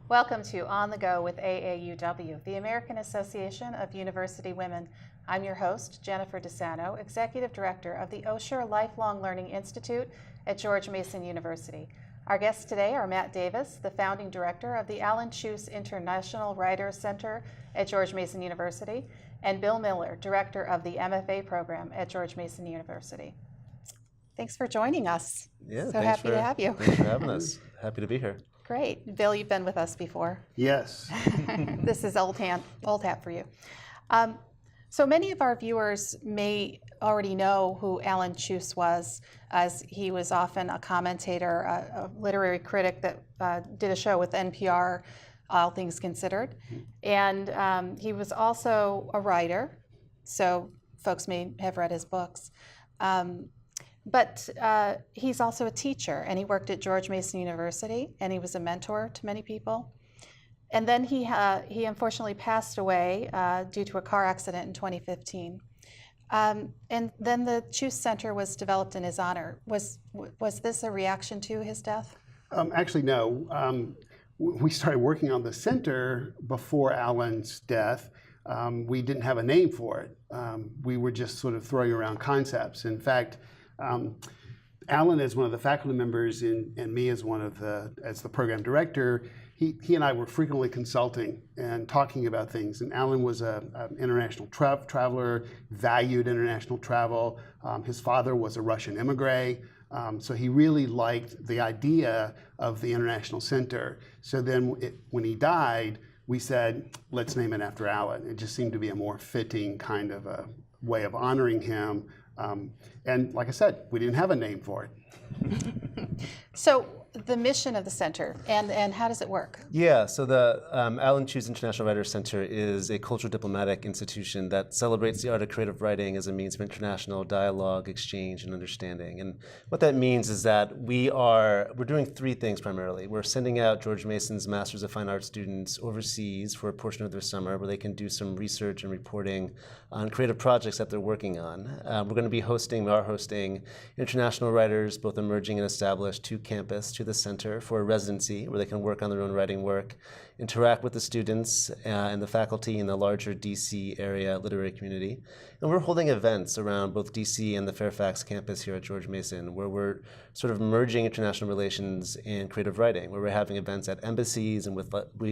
Welcome to On the Go with AAUW, the American Association of University Women. I'm your host, Jennifer DeSano, Executive Director of the Osher Lifelong Learning Institute at George Mason University. Our guests today are Matt Davis, the Founding Director of the Cheuse International Writers Center at George Mason University, and Bill Miller, Director of the MFA program at George Mason University. Thanks for joining us. Yeah, so happy to have you. Thanks for having us. Happy to be here. Great. Bill, you've been with us before. Yes. This is old hat for you. So many of our viewers may already know who Alan Cheuse was, as he was often a commentator, a literary critic that did a show with NPR, All Things Considered. And he was also a writer, so folks may have read his books. But he's also a teacher, and he worked at George Mason University, and he was a mentor to many people. And then he unfortunately passed away due to a car accident in 2015. And then the Cheuse Center was developed in his honor. Was this a reaction to his death? Actually, no. We started working on the center before Alan's death. We didn't have a name for it. We were just sort of throwing around concepts. In fact, Alan, as one of the faculty members, and me as as the program director, he and I were frequently consulting and talking about things. And Alan was an international traveler, valued international travel. His father was a Russian immigrant, so he really liked the idea of the International Center. So then when he died, we said, let's name it after Alan. It just seemed to be a more fitting kind of a way of honoring him. And like I said, we didn't have a name for it. So the mission of the center, and how does it work? Yeah, so the Cheuse International Writers Center is a cultural diplomatic institution that celebrates the art of creative writing as a means of international dialogue, exchange, and understanding. And what that means is that we're doing three things primarily. We're sending out George Mason's Masters of Fine Arts students overseas for a portion of their summer where they can do some research and reporting on creative projects that they're working on. We are hosting international writers, both emerging and established, to campus, to the center for a residency where they can work on their own writing work, interact with the students and the faculty in the larger DC area literary community. And we're holding events around both DC and the Fairfax campus here at George Mason where we're sort of merging international relations and creative writing, where we're having events at embassies and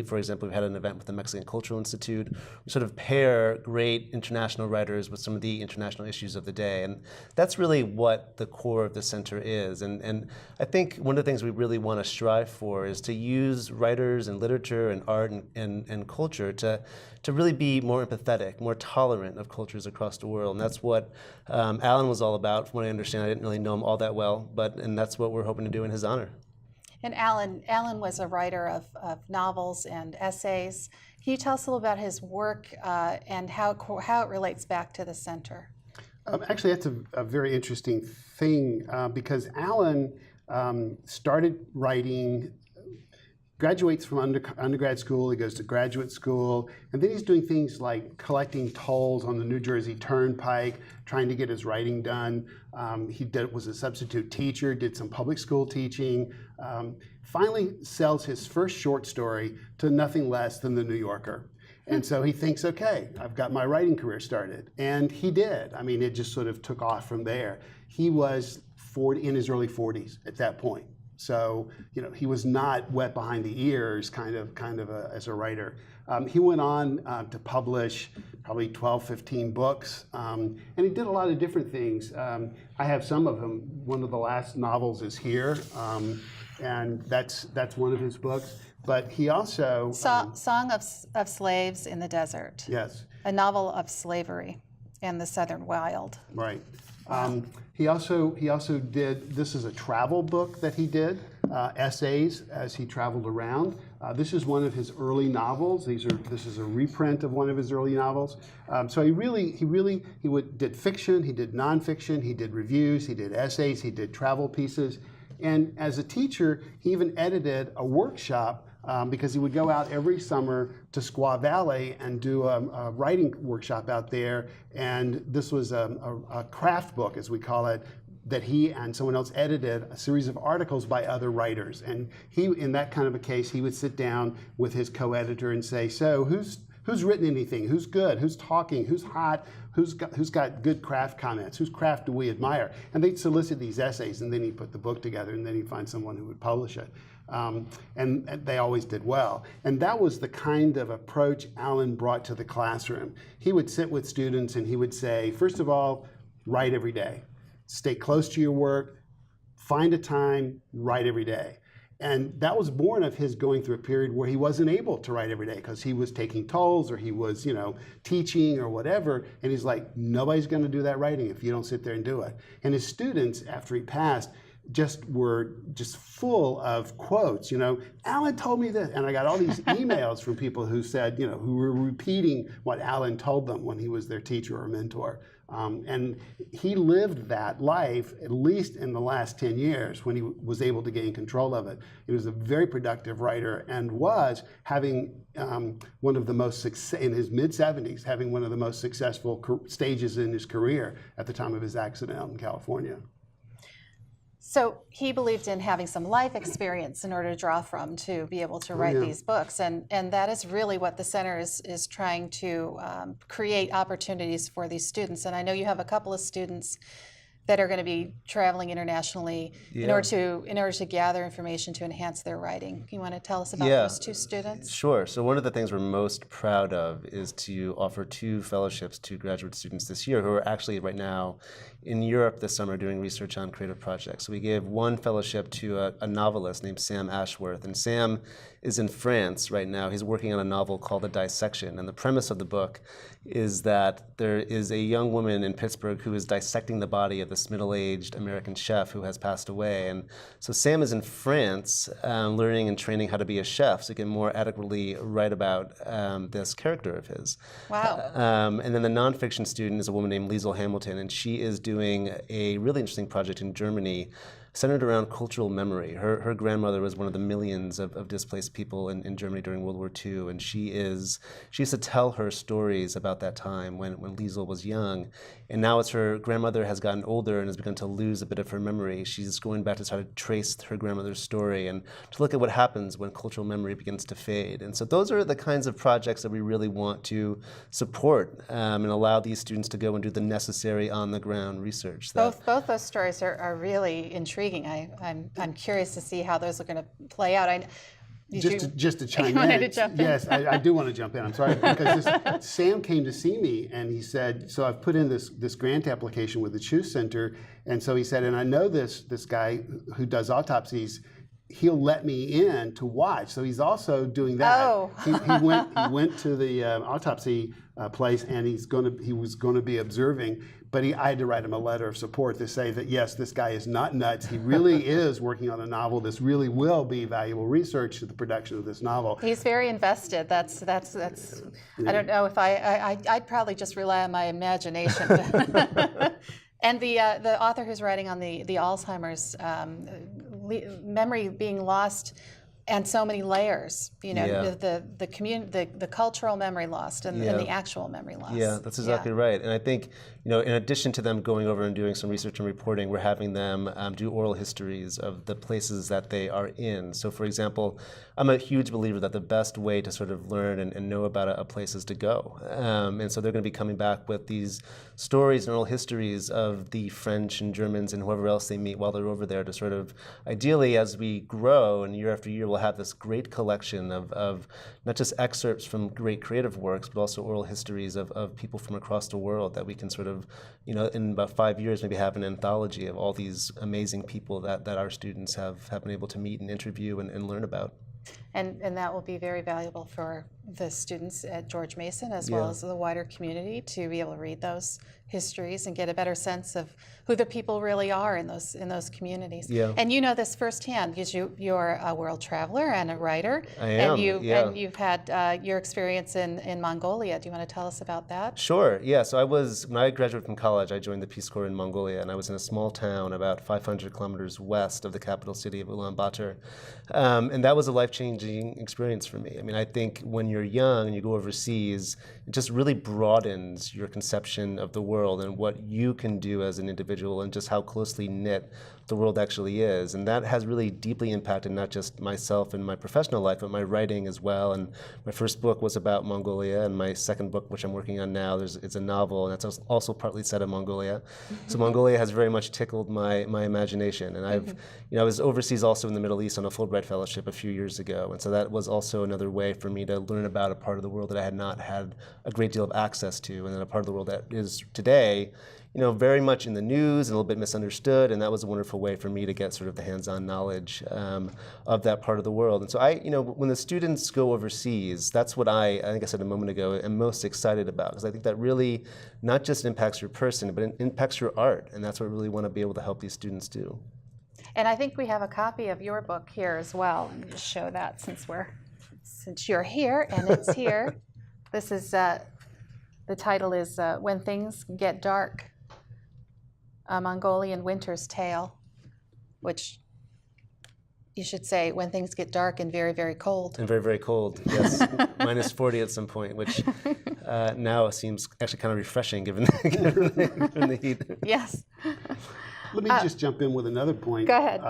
for example, we've had an event with the Mexican Cultural Institute. We sort of pair great international writers with some of the international issues of the day. And that's really what the core of the center is. And I think one of the things we really want to strive for is to use writers and literature and art and culture to really be more empathetic, more tolerant of cultures across the world. And that's what Alan was all about. From what I understand, I didn't really know him all that well, and that's what we're hoping to do in his honor. And Alan was a writer of novels and essays. Can you tell us a little about his work and how it relates back to the center? Actually, that's a very interesting thing because Alan started writing, graduates from undergrad school, he goes to graduate school, and then he's doing things like collecting tolls on the New Jersey Turnpike, trying to get his writing done. He was a substitute teacher, did some public school teaching, finally sells his first short story to nothing less than the New Yorker. And so he thinks, okay, I've got my writing career started. And he did. I mean, it just sort of took off from there. He was in his early 40s at that point. So, he was not wet behind the ears kind of as a writer. He went on to publish probably 12, 15 books, and he did a lot of different things. I have some of them. One of the last novels is here, and that's one of his books. But he also... Song of Slaves in the Desert. Yes. A novel of slavery and the Southern Wild. Right. He also did, this is a travel book that he did, essays as he traveled around. This is one of his early novels. This is a reprint of one of his early novels. So he did fiction, he did nonfiction, he did reviews, he did essays, he did travel pieces. And as a teacher, he even edited a workshop because he would go out every summer to Squaw Valley and do a writing workshop out there. And this was a craft book, as we call it, that he and someone else edited a series of articles by other writers. And he, in that kind of a case, he would sit down with his co-editor and say, so who's written anything? Who's good? Who's talking? Who's hot? Who's got good craft comments? Whose craft do we admire? And they'd solicit these essays, and then he'd put the book together, and then he'd find someone who would publish it. And they always did well. And that was the kind of approach Alan brought to the classroom. He would sit with students and he would say, first of all, write every day. Stay close to your work, find a time, write every day. And that was born of his going through a period where he wasn't able to write every day because he was taking tolls or he was, teaching or whatever. And he's like, nobody's going to do that writing if you don't sit there and do it. And his students, after he passed, were full of quotes. Alan told me this, and I got all these emails from people who said, who were repeating what Alan told them when he was their teacher or mentor. And he lived that life, at least in the last 10 years, when he was able to gain control of it. He was a very productive writer and was having one of the most, in his mid-70s, having one of the most successful stages in his career at the time of his accident out in California. So he believed in having some life experience in order to draw from to be able to write these books. And that is really what the center is trying to create opportunities for these students. And I know you have a couple of students that are going to be traveling internationally in order to gather information to enhance their writing. You want to tell us about those two students? Sure. So one of the things we're most proud of is to offer 2 fellowships to graduate students this year who are actually right now in Europe this summer doing research on creative projects. So we gave one fellowship to a novelist named Sam Ashworth. And Sam is in France right now. He's working on a novel called A Dissection. And the premise of the book is that there is a young woman in Pittsburgh who is dissecting the body of this middle-aged American chef who has passed away. And so Sam is in France learning and training how to be a chef so he can more adequately write about this character of his. Wow. And then the nonfiction student is a woman named Liesl Hamilton, and she is doing a really interesting project in Germany centered around cultural memory. Her grandmother was one of the millions of displaced people in Germany during World War II, and she used to tell her stories about that time when Liesl was young. And now as her grandmother has gotten older and has begun to lose a bit of her memory, she's going back to try to trace her grandmother's story and to look at what happens when cultural memory begins to fade. And so those are the kinds of projects that we really want to support and allow these students to go and do the necessary on-the-ground research. Both those stories are really intriguing. I'm curious to see how those are going to play out. Just to chime in. Yes, I do want to jump in. I'm sorry, because Sam came to see me and he said, so I've put in this grant application with the Cheuse Center, and so he said, and I know this guy who does autopsies. He'll let me in to watch. So he's also doing that. Oh. He went to the autopsy place, and he was going to be observing. But I had to write him a letter of support to say that yes, this guy is not nuts. He really is working on a novel. This really will be valuable research to the production of this novel. He's very invested. That's. I don't know if I'd probably just rely on my imagination. And the author who's writing on the Alzheimer's memory being lost and so many layers, the cultural memory lost and the actual memory lost. Yeah, that's exactly right. And I think, in addition to them going over and doing some research and reporting, we're having them do oral histories of the places that they are in. So for example, I'm a huge believer that the best way to sort of learn and know about a place is to go. And so they're going to be coming back with these stories and oral histories of the French and Germans and whoever else they meet while they're over there to sort of, ideally, as we grow and year after year, we'll have this great collection of not just excerpts from great creative works, but also oral histories of people from across the world that we can sort of, in about 5 years, maybe have an anthology of all these amazing people that our students have been able to meet and interview and learn about. And that will be very valuable for the students at George Mason as well as the wider community to be able to read those histories and get a better sense of who the people really are in those communities. Yeah. And you know this firsthand because you're a world traveler and a writer. I am, And you've had your experience in Mongolia. Do you want to tell us about that? Sure, yeah. So when I graduated from college, I joined the Peace Corps in Mongolia, and I was in a small town about 500 kilometers west of the capital city of Ulaanbaatar. And that was a life-changing experience for me. I mean, I think when you're young and you go overseas, it just really broadens your conception of the world and what you can do as an individual and just how closely knit the world actually is. And that has really deeply impacted not just myself and my professional life, but my writing as well. And my first book was about Mongolia, and my second book, which I'm working on now, it's a novel, and that's also partly set in Mongolia. So Mongolia has very much tickled my imagination. And I was overseas also in the Middle East on a Fulbright fellowship a few years ago. And so that was also another way for me to learn about a part of the world that I had not had a great deal of access to, and then a part of the world that is today, very much in the news and a little bit misunderstood, and that was a wonderful way for me to get sort of the hands-on knowledge of that part of the world. And so when the students go overseas, that's what I think I said a moment ago, am most excited about, because I think that really not just impacts your person, but it impacts your art, and that's what I really want to be able to help these students do. And I think we have a copy of your book here as well. Let me just show that since you're here and it's here. This is the title is When Things Get Dark. A Mongolian Winter's Tale, which you should say when things get dark and very, very cold. And very, very cold, yes. Minus 40 at some point, which now seems actually kind of refreshing given the heat. Yes. Let me just jump in with another point. Go ahead.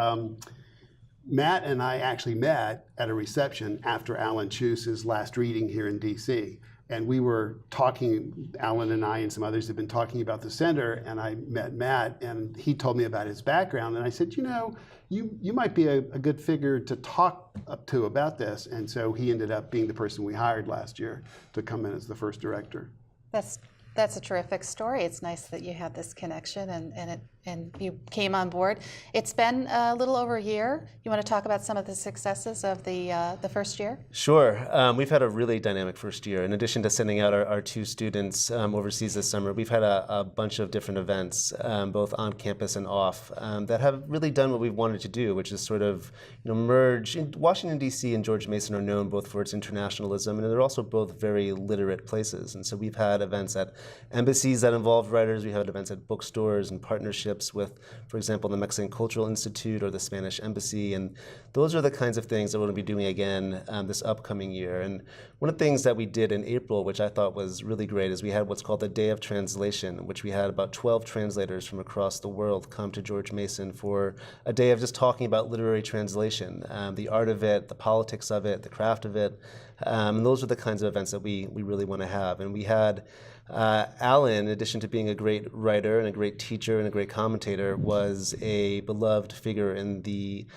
Matt and I actually met at a reception after Alan Cheuse's last reading here in D.C. And we were talking, Alan and I and some others have been talking about the center, and I met Matt, and he told me about his background, and I said, you might be a good figure to talk up to about this. And so he ended up being the person we hired last year to come in as the first director. That's a terrific story. It's nice that you had this connection and you came on board. It's been a little over a year. You want to talk about some of the successes of the first year? Sure. We've had a really dynamic first year. In addition to sending out our two students overseas this summer, we've had a bunch of different events, both on campus and off, that have really done what we've wanted to do, which is sort of merge. Washington, D.C. and George Mason are known both for its internationalism, and they're also both very literate places. And so we've had events at embassies that involved writers. We had events at bookstores and partnerships with, for example, the Mexican Cultural Institute or the Spanish Embassy. And those are the kinds of things that we're going to be doing again this upcoming year. And one of the things that we did in April, which I thought was really great, is we had what's called the Day of Translation, in which we had about 12 translators from across the world come to George Mason for a day of just talking about literary translation, the art of it, the politics of it, the craft of it. And those are the kinds of events that we really want to have. And we had Alan, in addition to being a great writer and a great teacher and a great commentator, was a beloved figure in the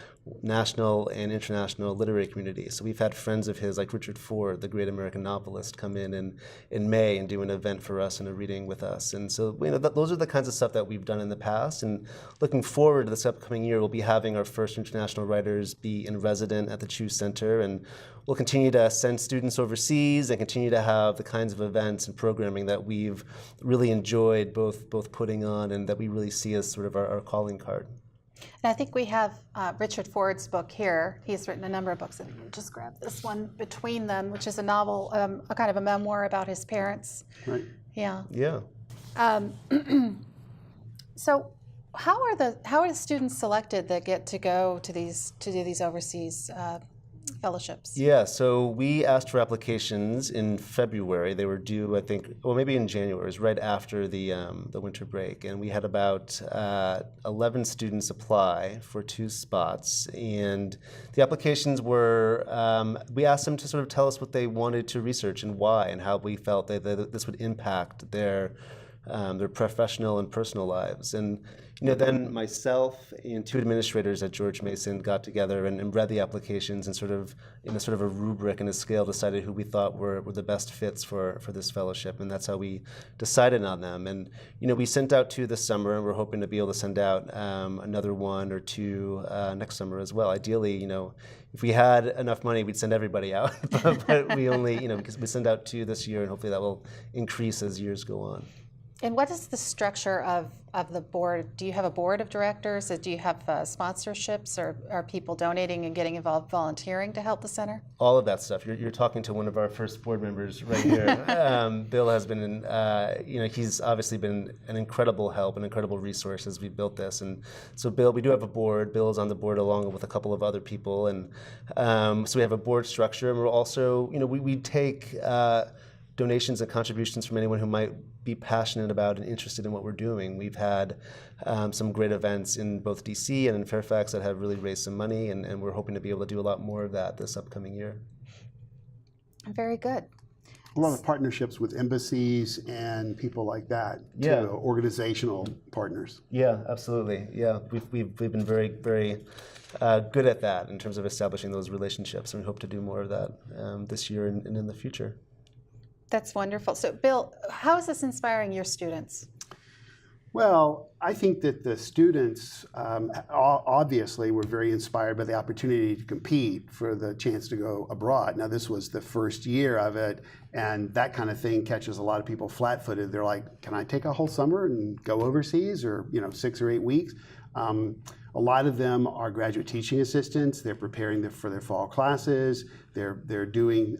national and international literary community. So we've had friends of his, like Richard Ford, the great American novelist, come in May and do an event for us and a reading with us. And so those are the kinds of stuff that we've done in the past. And looking forward to this upcoming year, we'll be having our first international writers be in resident at the Cheuse Center, and we'll continue to send students overseas and continue to have the kinds of events and programming that we've really enjoyed both putting on and that we really see as sort of our calling card. And I think we have Richard Ford's book here. He's written a number of books, and just grab this one between them, which is a novel, a kind of a memoir about his parents. Right. Yeah. Yeah. So, how are the students selected that get to go to do these overseas fellowships? Yeah, so we asked for applications in February. They were due, I think, well, maybe in January. It was right after the winter break, and we had about 11 students apply for 2 spots. And the applications were, we asked them to sort of tell us what they wanted to research and why, and how we felt that this would impact their their professional and personal lives. And then myself and two administrators at George Mason got together and read the applications and sort of, in a sort of a rubric and a scale, decided who we thought were the best fits for this fellowship, and that's how we decided on them. And we sent out 2 this summer, and we're hoping to be able to send out another 1 or 2 next summer as well. Ideally, if we had enough money, we'd send everybody out, but we only, because we send out 2 this year, and hopefully that will increase as years go on. And what is the structure of the board? Do you have a board of directors? Do you have sponsorships, or are people donating and getting involved volunteering to help the center? All of that stuff. You're talking to one of our first board members right here. Bill has been, he's obviously been an incredible help, an incredible resource as we built this. And so Bill, we do have a board. Bill is on the board along with a couple of other people. And so we have a board structure, and we're also, we take donations and contributions from anyone who might be passionate about and interested in what we're doing. We've had some great events in both DC and in Fairfax that have really raised some money, and we're hoping to be able to do a lot more of that this upcoming year. Very good. A lot of partnerships with embassies and people like that, Yeah. too, organizational partners. Yeah, absolutely. Yeah, we've been very, very good at that in terms of establishing those relationships, and we hope to do more of that this year and in the future. That's wonderful. So, Bill, how is this inspiring your students? Well, I think that the students obviously were very inspired by the opportunity to compete for the chance to go abroad. Now, this was the first year of it, and that kind of thing catches a lot of people flat-footed. They're like, can I take a whole summer and go overseas, or 6 or 8 weeks? A lot of them are graduate teaching assistants. They're preparing for their fall classes. They're doing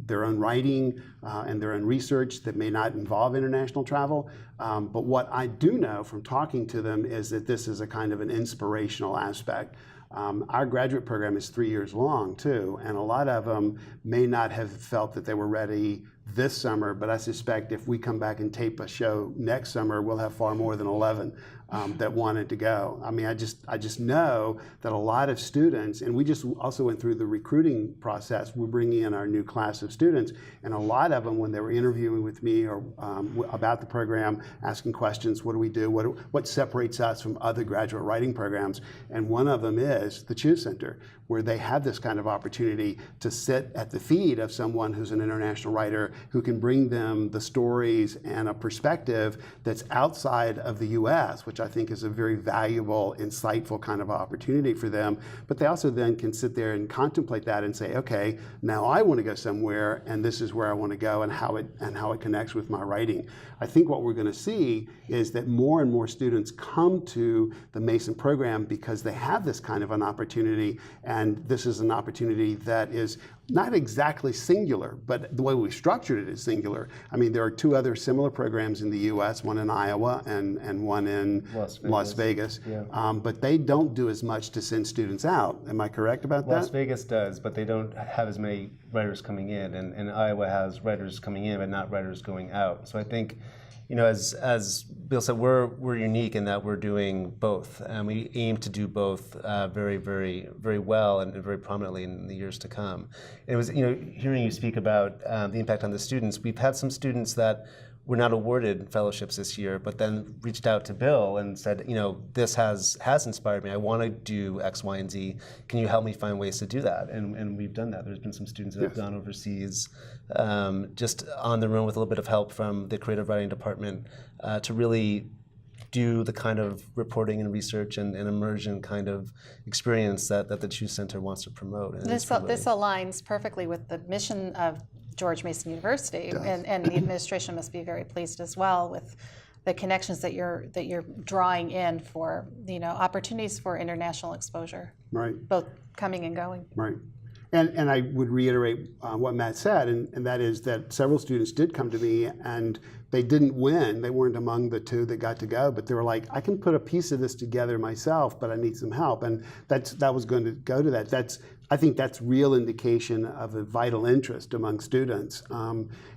their own writing and their own research that may not involve international travel. But what I do know from talking to them is that this is a kind of an inspirational aspect. Our graduate program is 3 years long, too, and a lot of them may not have felt that they were ready this summer, but I suspect if we come back and tape a show next summer, we'll have far more than 11 that wanted to go. I mean, I just know that a lot of students, and we just also went through the recruiting process. We're bringing in our new class of students, and a lot of them, when they were interviewing with me or about the program, asking questions, what do we do? What separates us from other graduate writing programs? And one of them is the Cheuse Center, where they have this kind of opportunity to sit at the feet of someone who's an international writer who can bring them the stories and a perspective that's outside of the U.S., which I think is a very valuable, insightful kind of opportunity for them. But they also then can sit there and contemplate that and say, okay, now I want to go somewhere, and this is where I want to go, and how it connects with my writing. I think what we're going to see is that more and more students come to the Mason program because they have this kind of an opportunity, and this is an opportunity that is not exactly singular, but the way we structured it is singular. I mean, there are 2 other similar programs in the U.S., one in Iowa and one in Las Vegas. Yeah. But they don't do as much to send students out. Am I correct about that? Las Vegas does, but they don't have as many writers coming in, and Iowa has writers coming in, but not writers going out. So I think, as Bill said, we're unique in that we're doing both, and we aim to do both very, very, very well and very prominently in the years to come. And it was, hearing you speak about the impact on the students. We've had some students that were not awarded fellowships this year, but then reached out to Bill and said, this has inspired me. I want to do X, Y, and Z. Can you help me find ways to do that? And we've done that. There's been some students that have gone overseas just on their own with a little bit of help from the creative writing department to really do the kind of reporting and research and immersion kind of experience that the Cheuse Center wants to promote. And This aligns perfectly with the mission of George Mason University, and the administration must be very pleased as well with the connections that you're drawing in for opportunities for international exposure, Right. both coming and going. Right. And I would reiterate what Matt said, and that is that several students did come to me, and they didn't win. They weren't among the 2 that got to go, but they were like, I can put a piece of this together myself, but I need some help. And that was going to go to that. I think that's real indication of a vital interest among students.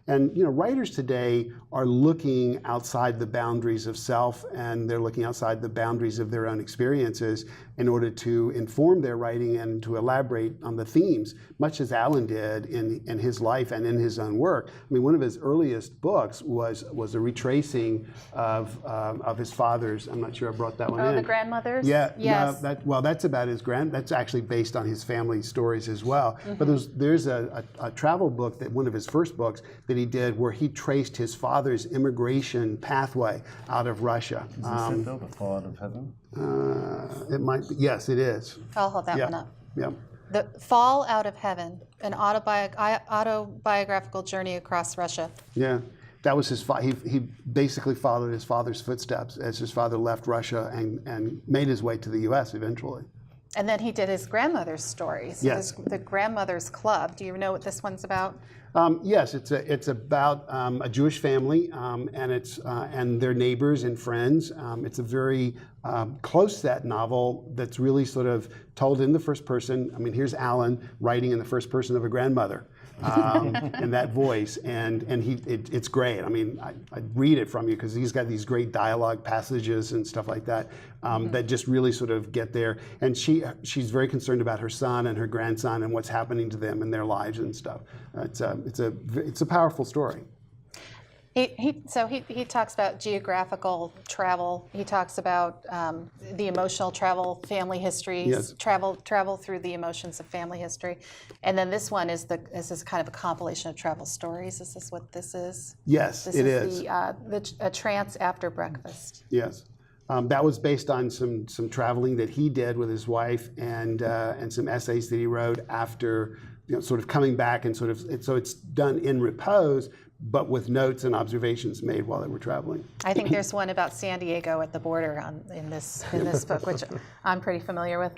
And writers today are looking outside the boundaries of self, and they're looking outside the boundaries of their own experiences in order to inform their writing and to elaborate on the themes, much as Alan did in his life and in his own work. I mean, one of his earliest books was a retracing of his father's. I'm not sure I brought that one in. Oh, the grandmothers? Yeah. Yes. No, that's about his that's actually based on his family stories as well. But there's a travel book, that one of his first books that he did, where he traced his father's immigration pathway out of Russia. Is this it though, The Fall Out of Heaven? It might be. Yes, it is. I'll hold that one up. Yeah. The Fall Out of Heaven, an autobiographical journey across Russia. Yeah. That was his. He basically followed his father's footsteps as his father left Russia and made his way to the U.S. eventually. And then he did his grandmother's stories. Yes. The Grandmother's Club. Do you know what this one's about? Yes, it's about a Jewish family and their neighbors and friends. It's a very close set novel that's really sort of told in the first person. I mean, here's Alan writing in the first person of a grandmother. And that voice, and it's great. I mean, I'd read it from you because he's got these great dialogue passages and stuff like that that just really sort of get there. And she's very concerned about her son and her grandson and what's happening to them in their lives and stuff. It's a powerful story. He talks about geographical travel. He talks about the emotional travel, family histories, Yes. travel through the emotions of family history, and then this one is this kind of a compilation of travel stories. Is this what this is? Yes, it is. A trance after breakfast. Yes. That was based on some traveling that he did with his wife and some essays that he wrote after sort of coming back and so it's done in repose, but with notes and observations made while they were traveling. I think there's one about San Diego at the border in this book, which I'm pretty familiar with.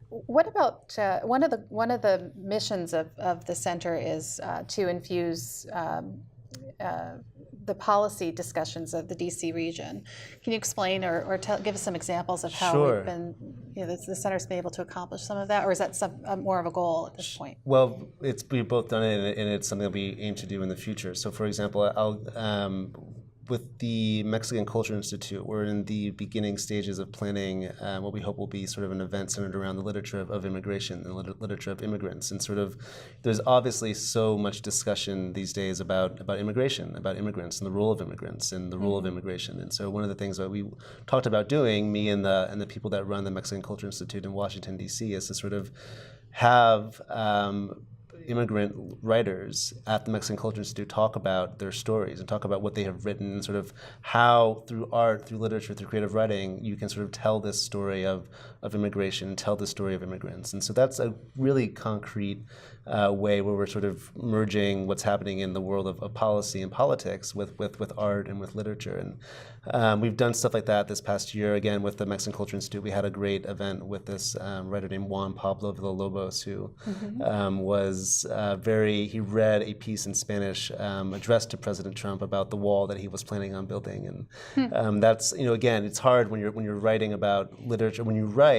What about one of the missions of the center is to infuse the policy discussions of the DC region. Can you explain or give us some examples of how Sure. the center's been able to accomplish some of that, or is that more of a goal at this point? Well, we've both done it, and it's something that we aim to do in the future. So, for example, with the Mexican Culture Institute, we're in the beginning stages of planning what we hope will be sort of an event centered around the literature of immigration and the literature of immigrants. And sort of, there's obviously so much discussion these days about immigration, about immigrants and the role of immigrants and the role of immigration. And so one of the things that we talked about doing, me and the people that run the Mexican Culture Institute in Washington, D.C., is to sort of have immigrant writers at the Mexican Culture Institute talk about their stories and talk about what they have written and sort of how through art, through literature, through creative writing, you can sort of tell this story of immigration, tell the story of immigrants. And so that's a really concrete way where we're sort of merging what's happening in the world of policy and politics with art and with literature. And we've done stuff like that this past year. Again, with the Mexican Culture Institute, we had a great event with this writer named Juan Pablo Villalobos, who he read a piece in Spanish addressed to President Trump about the wall that he was planning on building. And that's, again, it's hard when you're writing about literature. When you write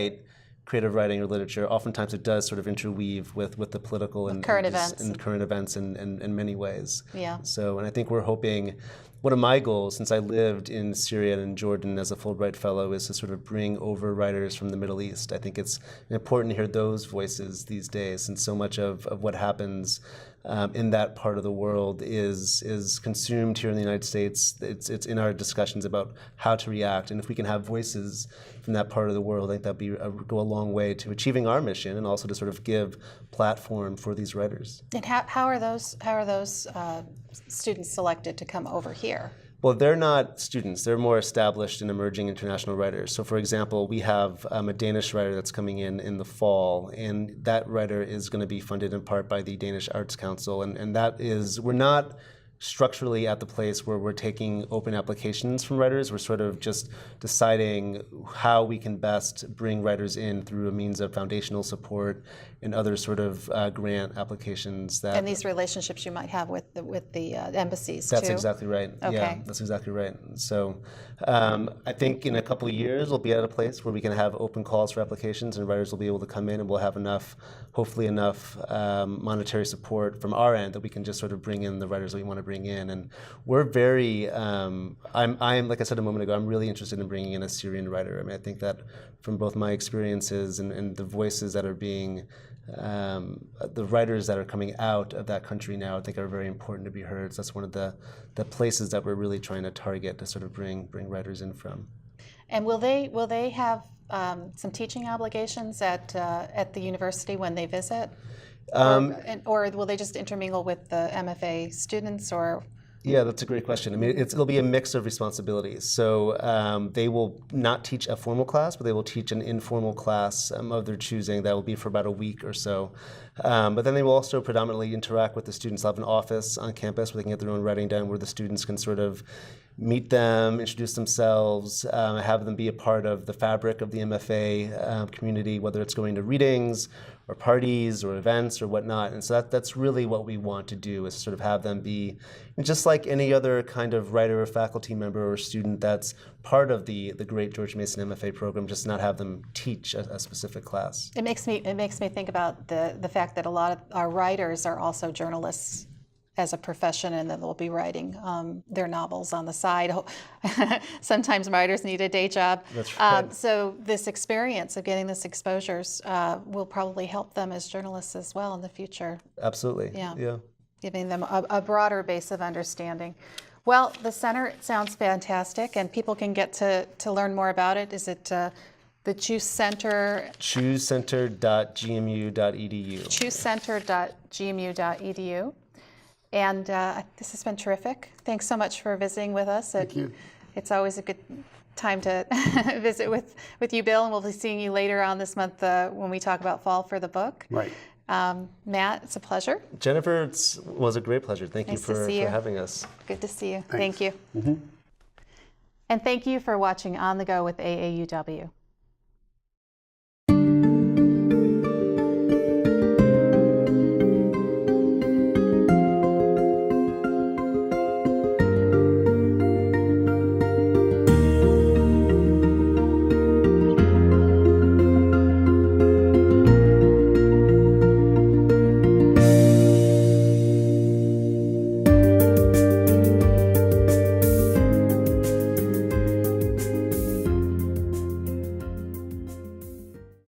creative writing or literature, oftentimes it does sort of interweave with the political and current events in many ways. Yeah. So, and I think we're hoping, one of my goals, since I lived in Syria and Jordan as a Fulbright Fellow, is to sort of bring over writers from the Middle East. I think it's important to hear those voices these days, and so much of what happens in that part of the world is consumed here in the United States. It's in our discussions about how to react, and if we can have voices from that part of the world, I think that'd go a long way to achieving our mission, and also to sort of give platform for these writers. And how are those students selected to come over here? Well, they're not students. They're more established and emerging international writers. So, for example, we have a Danish writer that's coming in the fall, and that writer is going to be funded in part by the Danish Arts Council. And that is, we're not structurally at the place where we're taking open applications from writers. We're sort of just deciding how we can best bring writers in through a means of foundational support and other sort of grant applications. That And these relationships you might have with the embassies That's too? exactly right. Okay. Yeah, that's exactly right. So I think in a couple of years, we'll be at a place where we can have open calls for applications and writers will be able to come in and we'll have enough, hopefully enough monetary support from our end that we can just sort of bring in the writers that we want to bring in. And we're very, I'm like I said a moment ago, I'm really interested in bringing in a Syrian writer. I mean, I think that from both my experiences and the voices that are being, the writers that are coming out of that country now, I think are very important to be heard. So that's one of the places that we're really trying to target to sort of bring writers in from. And will they have some teaching obligations at the university when they visit? Or will they just intermingle with the MFA students, or? Yeah, that's a great question. I mean, it'll be a mix of responsibilities. So they will not teach a formal class, but they will teach an informal class of their choosing that will be for about a week or so. But then they will also predominantly interact with the students. They'll have an office on campus where they can get their own writing done, where the students can sort of meet them, introduce themselves, have them be a part of the fabric of the MFA community, whether it's going to readings or parties or events or whatnot. And so that's really what we want to do, is sort of have them be just like any other kind of writer or faculty member or student that's part of the great George Mason MFA program, just not have them teach a specific class. It makes me think about the fact that a lot of our writers are also journalists as a profession, and then they'll be writing their novels on the side. Sometimes writers need a day job. That's right. So this experience of getting this exposures will probably help them as journalists as well in the future. Absolutely. Yeah. Giving them a broader base of understanding. Well, the center sounds fantastic, and people can get to learn more about it. Is it the Cheuse Center? CheuseCenter.gmu.edu. CheuseCenter.gmu.edu. And this has been terrific. Thanks so much for visiting with us. Thank you. It's always a good time to visit with you, Bill, and we'll be seeing you later on this month when we talk about fall for the book. Right. Matt, it's a pleasure. Jennifer, it was a great pleasure. Thank you for having us. Good to see you. Thanks. Thank you. And thank you for watching On the Go with AAUW.